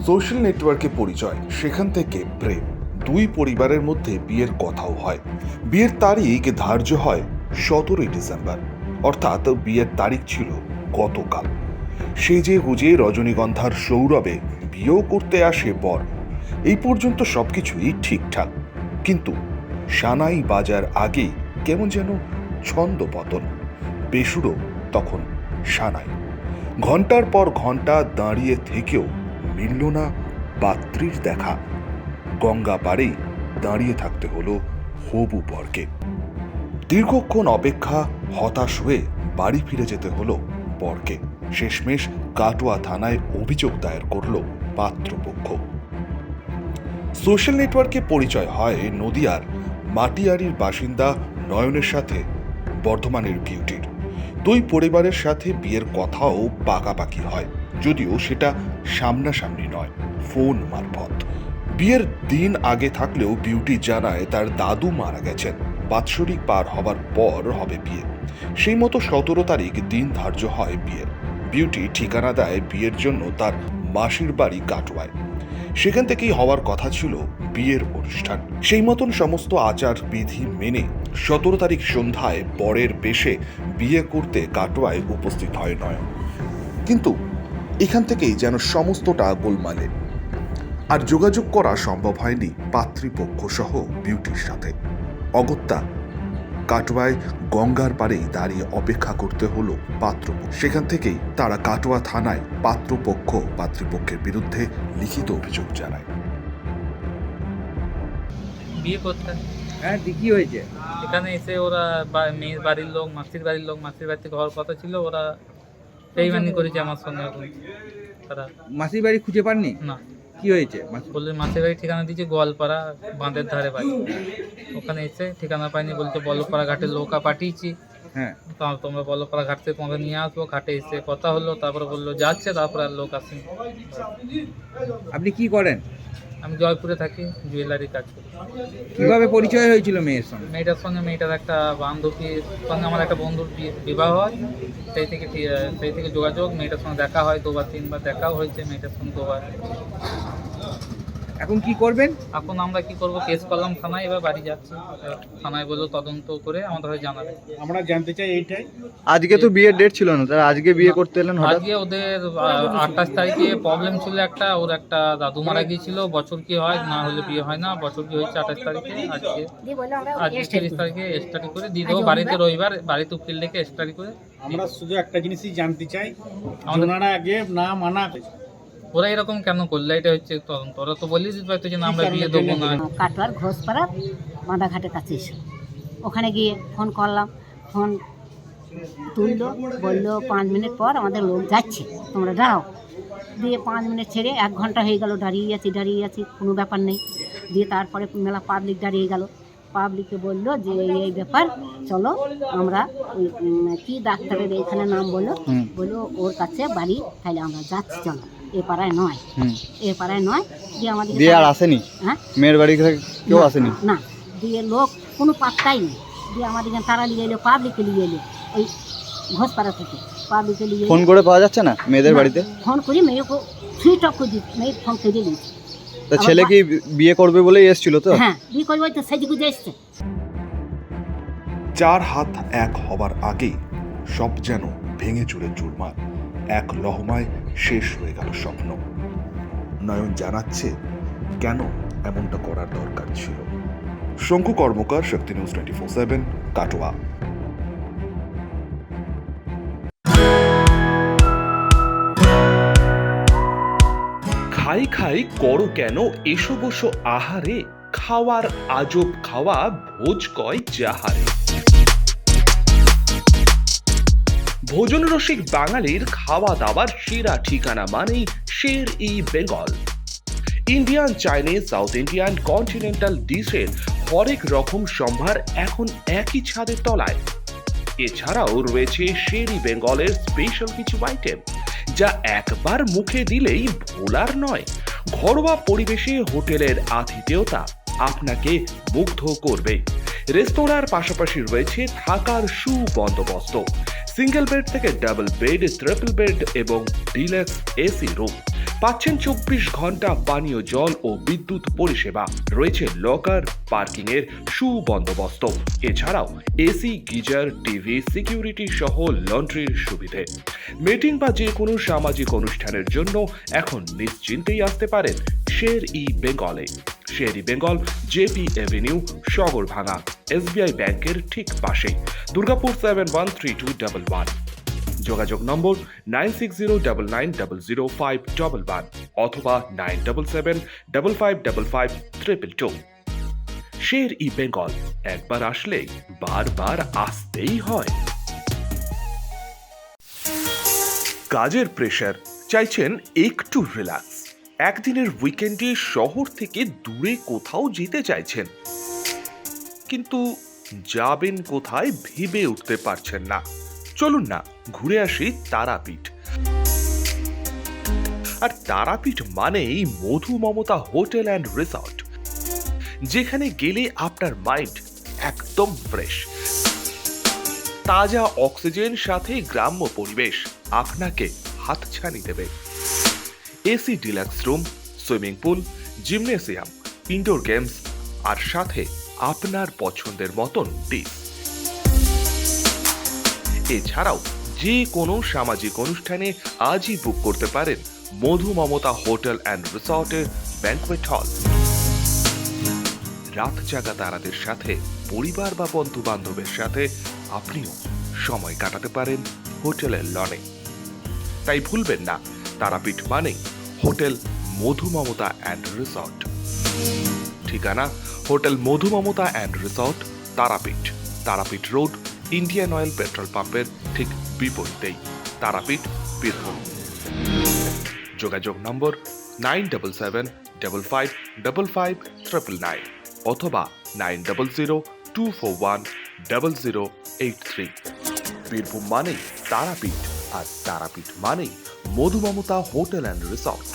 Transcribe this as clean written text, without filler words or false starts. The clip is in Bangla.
সোশ্যাল নেটওয়ার্কে পরিচয়, সেখান থেকে প্রেম। দুই পরিবারের মধ্যে বিয়ের কথাও হয়। বিয়ের তারিখ ধার্য হয় 17ই ডিসেম্বর, অর্থাৎ বিয়ের তারিখ ছিল গতকাল। সেজে গুজে রজনীগন্ধার সৌরভে বিয়েও করতে আসে বর। এই পর্যন্ত সবকিছুই ঠিকঠাক, কিন্তু সানাই বাজার আগেই কেমন যেন ছন্দপতন। বেসুরো তখন সানাই। ঘন্টার পর ঘন্টা দাঁড়িয়ে থেকেও মিলল না পাত্রীর দেখা। গঙ্গা পাড়েই দাঁড়িয়ে থাকতে হলো হবু বরকে। দীর্ঘক্ষণ অপেক্ষা, হতাশ হয়ে বাড়ি ফিরে যেতে হলো বরকে। শেষমেশ কাটোয়া থানায় অভিযোগ দায়ের করল পাত্রপক্ষ। সোশ্যাল নেটওয়ার্কে পরিচয় হয় নদিয়ার মাটিয়ারির বাসিন্দা নয়নের সাথে বর্ধমানের বিউটির। দুই পরিবারের সাথে বিয়ের কথাও পাকাপাকি হয়, যদিও সেটা সামনাসামনি নয়, ফোন মারফত। বিয়ের দিন আগে থাকলেও বিউটি জানায় তার দাদু মারা গেছেন, বাৎসরিক পার হবার পর হবে বিয়ে। সেই মতো 17 তারিখ দিন ধার্য হয় বিয়ের। বিউটি ঠিকানা দেয় বিয়ের জন্য তার মাসির বাড়ি কাটোয়ায়। সেখান থেকেই হওয়ার কথা ছিল বিয়ের অনুষ্ঠান। সেই মতন সমস্ত আচার বিধি মেনে 17 তারিখ সন্ধ্যায় বরের বেশে বিয়ে করতে কাটোয়ায় উপস্থিত হয় নয়ন। কিন্তু এখান থেকেই যেন সমস্তটা গোলমালে। আর যোগাযোগ করা সম্ভব হয়নি পাত্রীপক্ষ সহ বিউটির সাথে। অগত্যা কাটোয়ায় গঙ্গার পাড়েই দাঁড়িয়ে অপেক্ষা করতে হলো পাত্রপক্ষ। সেখান থেকেই তারা কাটোয়া থানায় পাত্রপক্ষ পাত্রীপক্ষের বিরুদ্ধে লিখিত অভিযোগ জানায়। বিয়ে করতে হ্যাঁ, কি হয়েছে? এখানে এসে ওরা মেয়ের বাড়ির লোক, মাসির বাড়ি থেকে হওয়ার কথা ছিল, ওরা বেইমানি করেছে আমার সঙ্গে। এখন তারা মাসির বাড়ি খুঁজে পাননি? না, কি হয়েছে? বললে মাসির বাড়ি ঠিকানা দিয়েছে গোয়ালপাড়া, বাঁধের ধারে বাড়ি। ওখানে এসে ঠিকানা পাইনি, বলছে বলপাড়া ঘাটে নৌকা পাঠিয়েছি, হ্যাঁ, তোমরা বলপাড়া ঘাট থেকে তোমাকে নিয়ে আসবো। ঘাটে এসে কথা হলো, তারপরে বললো যাচ্ছে, তারপরে আর লোক আসেনি। আপনি কি করেন? আমি জয়পুরে থাকি, জুয়েলারি কাজ করি। কিভাবে পরিচয় হয়েছিল মেয়ের সঙ্গে? মেয়েটার একটা বান্ধবীর সঙ্গে আমার একটা বন্ধুর বিবাহ হয়, সেই থেকে যোগাযোগ। মেয়েটার সঙ্গে দেখা হয়, 2-3বার দেখাও হয়েছে মেয়েটার সঙ্গে 2বার। এখন কি করবেন? এখন আমরা কি করব, কেস করলাম থানায়, এবার বাড়ি যাচ্ছি। থানায় বললো তদন্ত করে আমাদের হয়ে জানাবে। আমরা জানতে চাই এইটাই, আজকে তো বিয়ের ডেট ছিল না, তারা আজকে বিয়ে করতে এলেন হঠাৎ? আজকে ওদের 28 তারিখে প্রবলেম ছিল একটা, ওর একটা দাদু মারা গিয়েছিল। বছর কি হয় না হলে বিয়ে হয় না, বছর কি হয়েছে 28 তারিখে। আজকে 30 তারিখে এক্সট্রারি করে দিয়ে দেবো বাড়িতে, রবিবার বাড়িতে উকিল ডেকে এক্সট্রারি করে। আমরা শুধু একটা জিনিসই জানতে চাই, আমাদের ওনারা আগে না মানা ওরা এরকম কেন করলে, এটা হচ্ছে তদন্ত। ওরা তো বলেই দিতে পারতো যে না আমরা বিয়ে দেবো না। কাটোয়ার ঘোষপাড়া বাঁধাঘাটের কাছে এসে ওখানে গিয়ে ফোন করলাম, ফোন তুললো, বললো 5 মিনিট পর আমাদের লোক যাচ্ছে, তোমরা দাঁড়াও। দিয়ে 5 মিনিট ছেড়ে 1 ঘন্টা হয়ে গেল, দাঁড়িয়ে আছি, কোনো ব্যাপার নেই। দিয়ে তারপরে মেলা পাবলিক দাঁড়িয়ে গেল। পাবলিকে বললো যে এই ব্যাপার, চলো আমরা ওই কী ডাক্তারের এখানে নাম বললো, ওর কাছে বাড়ি, তাহলে আমরা যাচ্ছি, চলো। এ পাড়ায় নয়। দিয়ে আমাদের দিয়ে আর আসেনি? হ্যাঁ, মেয়ের বাড়ি থেকে কেউ আসেনি না। দিয়ে লোক কোনো পাত্তাই নেই। দিয়ে আমাদের তারা নিয়ে এলো, পাবলিকে নিয়ে এলো, ওই ঘোষপাড়া থেকে পাবলিকে নিয়ে। ফোন করে পাওয়া যাচ্ছে না মেয়েদের বাড়িতে? ফোন করি, মেয়েকে সুইচ অফ করে দিই, মেয়ের ফোন কেটে দিয়েছি। তা ছেলে কি বিয়ে করবে বলেই এসেছিল তো? হ্যাঁ, বিয়ে করবো তো সেজে গুজে এসছে। 4 হাত এক হবার আগেই সব যেন ভেঙে চুরে চুরমার। এক লহমায় শেষ হয়ে গেল স্বপ্ন। নয়ন জানাচ্ছে কেন এমনটা করার দরকার ছিল। শঙ্কু কর্মকার, শক্তি নিউজ 24/7, কাটোয়া। খাই খাই করো কেন এসো বসো আহারে, খাওয়ার আজব খাওয়া ভোজ কয় যাহারে। ভোজন রসিক বাঙালির খাওয়া দাওয়ার সেরা ঠিকানা মানেই Sher-e Bengal. Indian, Chinese, south Indian, continental ডিশের হরেক রকম সম্ভার এখন একই ছাদের তলায়। এছাড়াও রয়েছে শের-ই বেঙ্গলের স্পেশাল কিছু আইটেম, যা একবার মুখে দিলেই ভোলার নয়। ঘরোয়া পরিবেশে হোটেলের আতিথেয়তা আপনাকে মুগ্ধ করবে। রেস্তোরাঁর পাশাপাশি রয়েছে থাকার সুবন্দোবস্ত। সিঙ্গেল বেড থেকে ডাবল বেড, ট্রিপল বেড এবং ডিলাক্স এসি রুম। পাচ্ছেন 24 ঘন্টা পানীয় জল ও বিদ্যুৎ পরিষেবা, রয়েছে লকার, পার্কিং এর সুবন্দোবস্ত, এছাড়াও এসি, গিজার, টিভি, সিকিউরিটি সহ লন্ড্রির সুবিধে। মিটিং বা যে কোনো সামাজিক অনুষ্ঠানের জন্য এখন নিশ্চিন্তেই আসতে পারেন শের ই বেঙ্গলে। Sher e Bengal, JP avenue, Sagarbhanga, SBI ব্যাংকের ঠিক পাশেই, দুর্গাপুর 713211। যোগাযোগ নম্বর 9609900511 অথবা 9775555222। শের ই বেঙ্গল, একবার আসলে বারবার আসতেই হয়। কাজের প্রেশার, চাইছেন একটু রিল্যাক্স, একদিনের উইকেন্ডে শহর থেকে দূরে কোথাও যেতে চাইছেন, কিন্তু যাবেন কোথায় ভেবে উঠতে পারছেন না। চলুন না ঘুরে আসি তারাপীঠ। আর তারাপীঠ মানেই মধু মমতা হোটেল অ্যান্ড রিসর্ট, যেখানে গেলে আপনার মাইন্ড একদম ফ্রেশ। তাজা অক্সিজেন সাথে গ্রাম্য পরিবেশ আপনাকে হাতছানি দেবে। AC deluxe room, swimming pool, gymnasium, indoor games আর সাথে আপনার পছন্দের মতন ডিশ। এছাড়াও যে কোনো সামাজিক অনুষ্ঠানে আজই বুক করতে পারেন মধু মমতা হোটেল অ্যান্ড রিসর্টের ব্যাংকুয়েট হল। রাত জাগা তারাদের সাথে, পরিবার বা বন্ধু বান্ধবের সাথে আপনিও সময় কাটাতে পারেন হোটেলের লনে। তাই ভুলবেন না, তারাপীঠ মানেই hotel Madhu Mamata and resort. ঠিকানা hotel Madhu Mamata and resort, Tarapith, Tarapith road, Indian oil petrol পাম্পের ঠিক বিপরীতেই, তারাপীঠ, বীরভূম। যোগাযোগ নম্বর 9775555999 অথবা 9002410083। বীরভূম মানেই তারাপীঠ, আর তারাপীঠ মানেই মধু মমতা হোটেল অ্যান্ড রিসর্ট।